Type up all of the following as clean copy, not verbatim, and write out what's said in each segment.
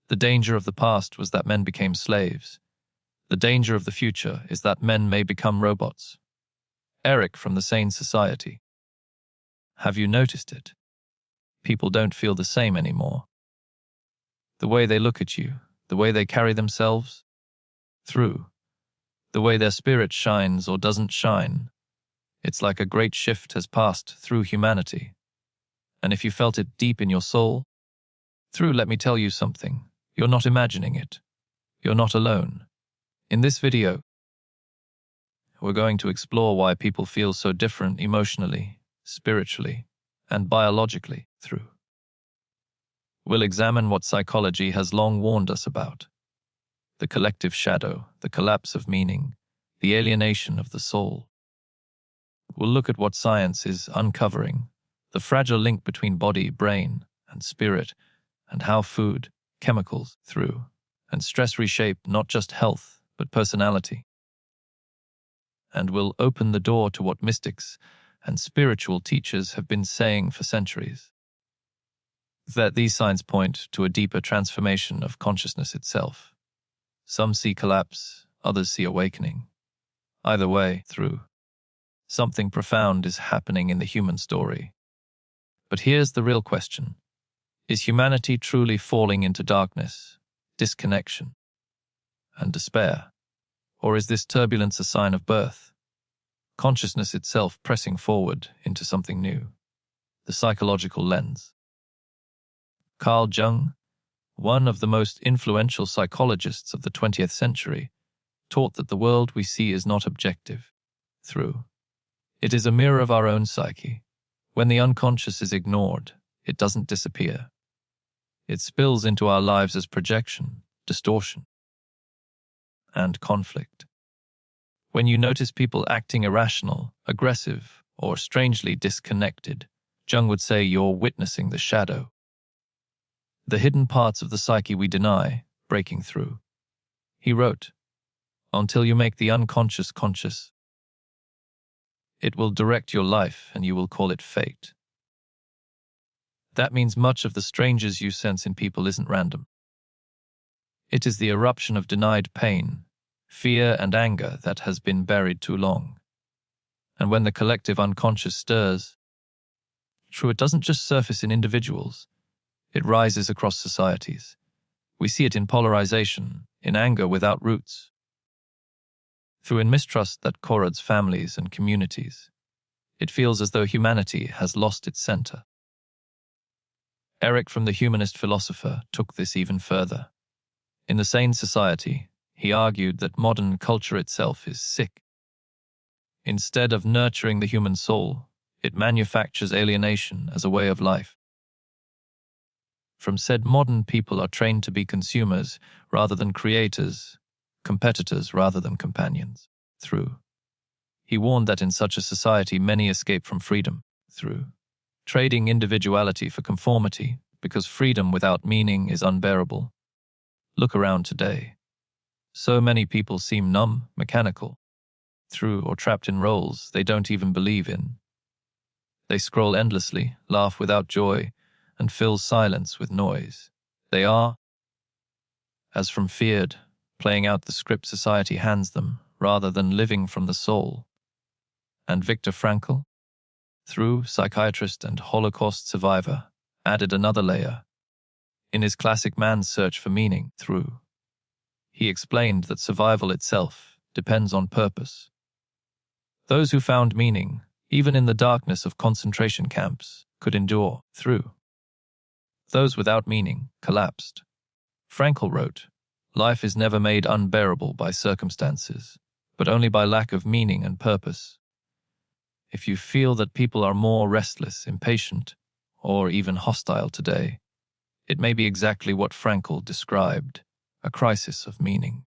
The danger of the past was that men became slaves. The danger of the future is that men may become robots. Eric from the Sane Society. Have you noticed it? People don't feel the same anymore. The way they look at you, the way they carry themselves, through, the way their spirit shines or doesn't shine. It's like a great shift has passed through humanity. And if you felt it deep in your soul, let me tell you something. You're not imagining it. You're not alone. In this video, we're going to explore why people feel so different emotionally, spiritually, and biologically through. We'll examine what psychology has long warned us about. The collective shadow, the collapse of meaning, the alienation of the soul. We'll look at what science is uncovering, the fragile link between body, brain, and spirit, and how food, chemicals, and stress reshape not just health, but personality. And we'll open the door to what mystics and spiritual teachers have been saying for centuries. That these signs point to a deeper transformation of consciousness itself. Some see collapse, others see awakening. Either way, something profound is happening in the human story. But here's the real question. Is humanity truly falling into darkness, disconnection, and despair? Or is this turbulence a sign of birth? Consciousness itself pressing forward into something new. The psychological lens. Carl Jung, one of the most influential psychologists of the 20th century, taught that the world we see is not objective. It is a mirror of our own psyche. When the unconscious is ignored, it doesn't disappear. It spills into our lives as projection, distortion, and conflict. When you notice people acting irrational, aggressive, or strangely disconnected, Jung would say you're witnessing the shadow. The hidden parts of the psyche we deny, breaking through. He wrote, "Until you make the unconscious conscious, it will direct your life and you will call it fate." That means much of the strangers you sense in people isn't random. It is the eruption of denied pain, fear, and anger that has been buried too long. And when the collective unconscious stirs, it doesn't just surface in individuals, it rises across societies. We see it in polarization, in anger without roots, in mistrust that corrodes families and communities. It feels as though humanity has lost its center. Eric from the humanist philosopher took this even further. In the Sane Society, he argued that modern culture itself is sick. Instead of nurturing the human soul, it manufactures alienation as a way of life. Said modern people are trained to be consumers rather than creators, competitors rather than companions. He warned that in such a society many escape from freedom, trading individuality for conformity, because freedom without meaning is unbearable. Look around today. So many people seem numb, mechanical, or trapped in roles they don't even believe in. They scroll endlessly, laugh without joy, and fill silence with noise. They are, as from feared, playing out the script society hands them, rather than living from the soul. And Viktor Frankl, psychiatrist and Holocaust survivor, added another layer. In his classic Man's Search for Meaning, he explained that survival itself depends on purpose. Those who found meaning, even in the darkness of concentration camps, could endure. Those without meaning collapsed. Frankl wrote, "Life is never made unbearable by circumstances, but only by lack of meaning and purpose." If you feel that people are more restless, impatient, or even hostile today, it may be exactly what Frankl described, a crisis of meaning.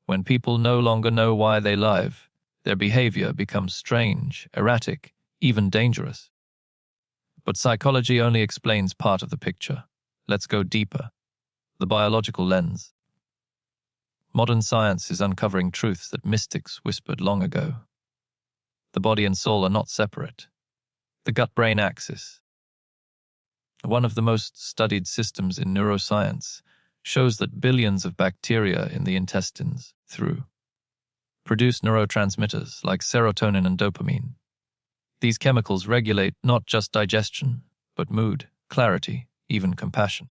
When people no longer know why they live, their behavior becomes strange, erratic, even dangerous. But psychology only explains part of the picture. Let's go deeper. The biological lens. Modern science is uncovering truths that mystics whispered long ago. The body and soul are not separate. The gut-brain axis, one of the most studied systems in neuroscience, shows that billions of bacteria in the intestines, through, produce neurotransmitters like serotonin and dopamine. These chemicals regulate not just digestion, but mood, clarity, even compassion.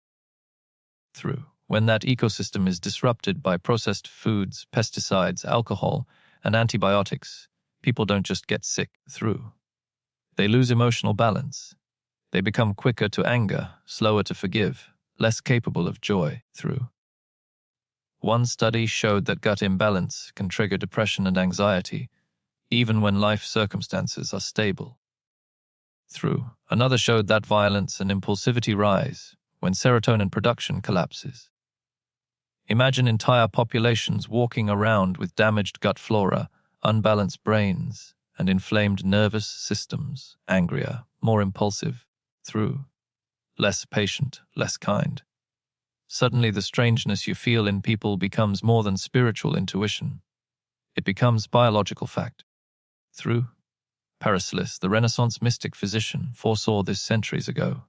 Through, when that ecosystem is disrupted by processed foods, pesticides, alcohol, and antibiotics, people don't just get sick. Through, they lose emotional balance. They become quicker to anger, slower to forgive, less capable of joy. Through, one study showed that gut imbalance can trigger depression and anxiety, even when life circumstances are stable. Through, another showed that violence and impulsivity rise when serotonin production collapses. Imagine entire populations walking around with damaged gut flora, unbalanced brains, and inflamed nervous systems, angrier, more impulsive. Through, less patient, less kind. Suddenly the strangeness you feel in people becomes more than spiritual intuition. It becomes biological fact. Through, Paracelsus, the Renaissance mystic physician, foresaw this centuries ago.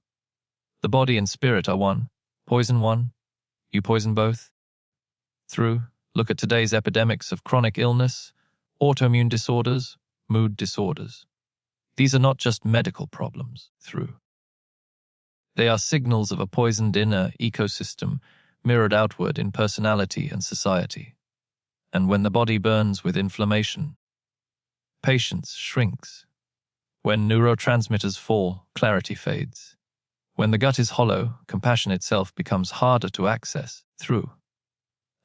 The body and spirit are one. Poison one, you poison both. Through, look at today's epidemics of chronic illness, autoimmune disorders, mood disorders. These are not just medical problems. Through, they are signals of a poisoned inner ecosystem mirrored outward in personality and society. And when the body burns with inflammation, patience shrinks. When neurotransmitters fall, clarity fades. When the gut is hollow, compassion itself becomes harder to access. Through,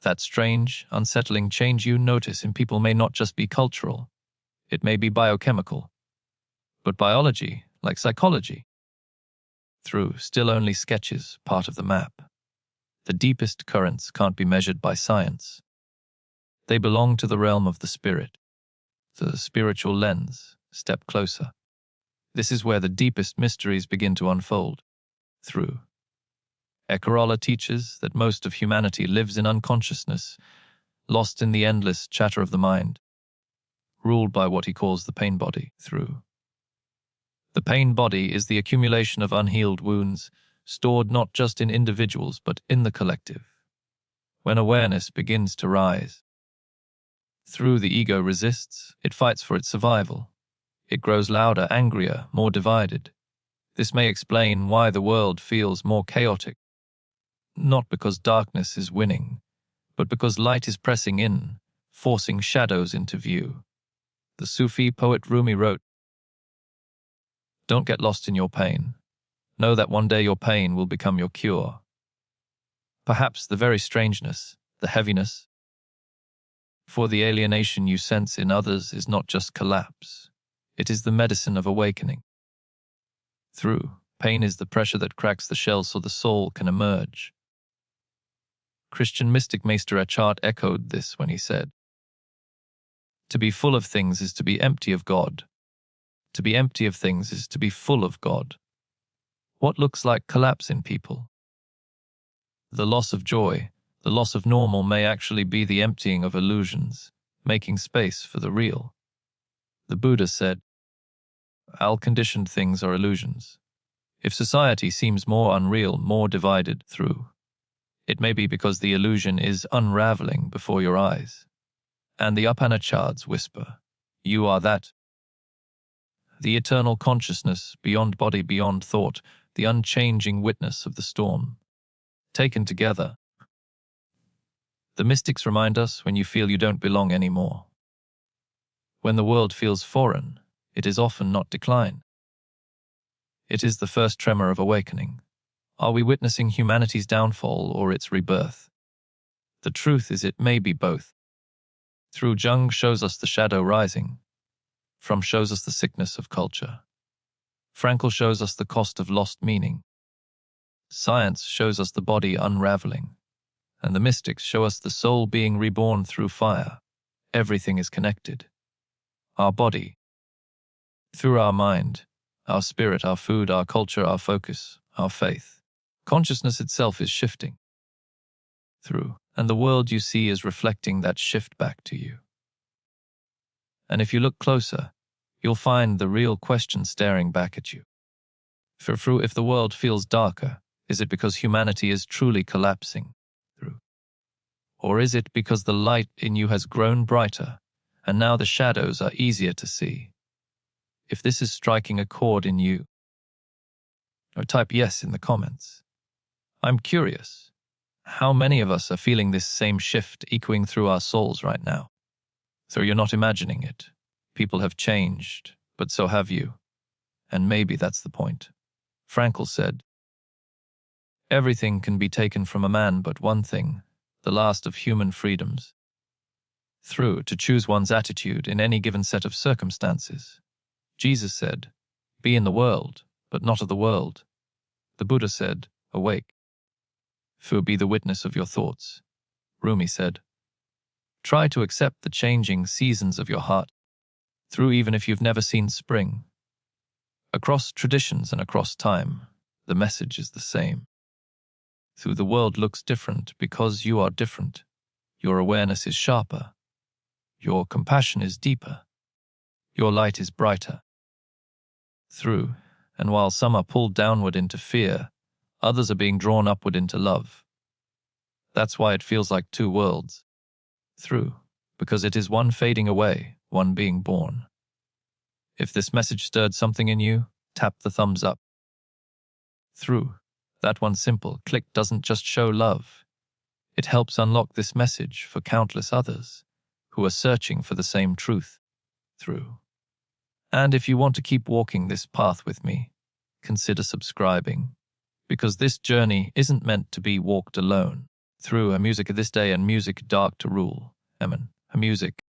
that strange, unsettling change you notice in people may not just be cultural, it may be biochemical. But biology, like psychology, through, still only sketches part of the map. The deepest currents can't be measured by science. They belong to the realm of the spirit. The spiritual lens, step closer. This is where the deepest mysteries begin to unfold. Through, Ekarola teaches that most of humanity lives in unconsciousness, lost in the endless chatter of the mind, ruled by what he calls the pain body. Through, the pain body is the accumulation of unhealed wounds, stored not just in individuals but in the collective. When awareness begins to rise, through, the ego resists, it fights for its survival. It grows louder, angrier, more divided. This may explain why the world feels more chaotic. Not because darkness is winning, but because light is pressing in, forcing shadows into view. The Sufi poet Rumi wrote, "Don't get lost in your pain. Know that one day your pain will become your cure." Perhaps the very strangeness, the heaviness, for the alienation you sense in others is not just collapse. It is the medicine of awakening. Through, pain is the pressure that cracks the shell so the soul can emerge. Christian mystic Meister Eckhart echoed this when he said, "To be full of things is to be empty of God. To be empty of things is to be full of God." What looks like collapse in people? The loss of joy, the loss of normal may actually be the emptying of illusions, making space for the real. The Buddha said, "All conditioned things are illusions." If society seems more unreal, more divided, through, it may be because the illusion is unraveling before your eyes. And the Upanishads whisper, "You are that." The eternal consciousness, beyond body, beyond thought, the unchanging witness of the storm. Taken together, the mystics remind us when you feel you don't belong anymore. When the world feels foreign, it is often not decline. It is the first tremor of awakening. Are we witnessing humanity's downfall or its rebirth? The truth is it may be both. Through, Jung shows us the shadow rising. Fromm shows us the sickness of culture. Frankl shows us the cost of lost meaning. Science shows us the body unraveling. And the mystics show us the soul being reborn through fire. Everything is connected. Our body, through our mind, our spirit, our food, our culture, our focus, our faith. Consciousness itself is shifting. Through, and the world you see is reflecting that shift back to you. And if you look closer, you'll find the real question staring back at you. If the world feels darker, is it because humanity is truly collapsing? Or is it because the light in you has grown brighter, and now the shadows are easier to see? If this is striking a chord in you, or type yes in the comments. I'm curious, how many of us are feeling this same shift echoing through our souls right now? So you're not imagining it. People have changed, but so have you. And maybe that's the point. Frankl said, everything can be taken from a man but one thing, the last of human freedoms. Through to choose one's attitude in any given set of circumstances. Jesus said, be in the world, but not of the world. The Buddha said, awake. Fu, be the witness of your thoughts. Rumi said, try to accept the changing seasons of your heart, through even if you've never seen spring. Across traditions and across time, the message is the same. Through the world looks different because you are different. Your awareness is sharper. Your compassion is deeper. Your light is brighter. Through, and while some are pulled downward into fear, others are being drawn upward into love. That's why it feels like two worlds. Through, because it is one fading away, one being born. If this message stirred something in you, tap the thumbs up. Through, that one simple click doesn't just show love. It helps unlock this message for countless others who are searching for the same truth. Through. And if you want to keep walking this path with me, consider subscribing, because this journey isn't meant to be walked alone. Through a music of this day and music dark to rule. Amen. A music.